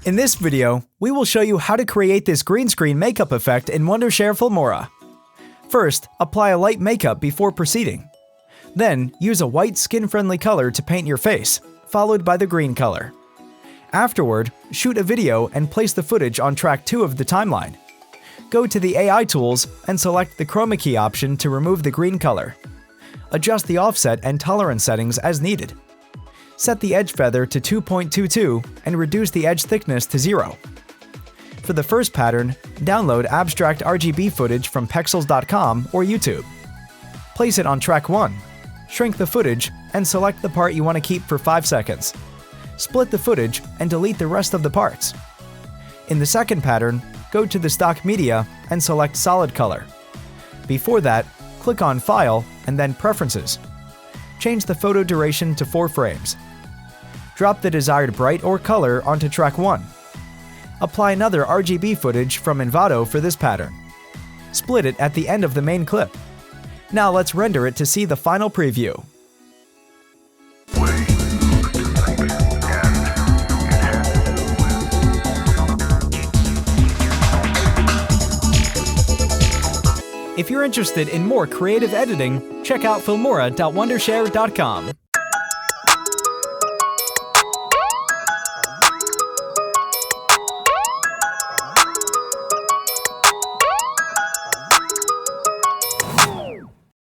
In this video, we will show you how to create this green screen makeup effect in Wondershare Filmora. First, apply a light makeup before proceeding. Then, use a white skin-friendly color to paint your face, followed by the green color. Afterward, shoot a video and place the footage on track 2 of the timeline. Go to the AI tools and select the chroma key option to remove the green color. Adjust the offset and tolerance settings as needed. Set the edge feather to 2.22 and reduce the edge thickness to 0. For the first pattern, download abstract RGB footage from pexels.com or YouTube. Place it on track 1, shrink the footage, and select the part you want to keep for 5 seconds. Split the footage and delete the rest of the parts. In the second pattern, go to the stock media and select solid color. Before that, click on File and then Preferences. Change the photo duration to 4 frames. Drop the desired bright or color onto track 1. Apply another RGB footage from Envato for this pattern. Split it at the end of the main clip. Now let's render it to see the final preview. If you're interested in more creative editing, check out filmora.wondershare.com.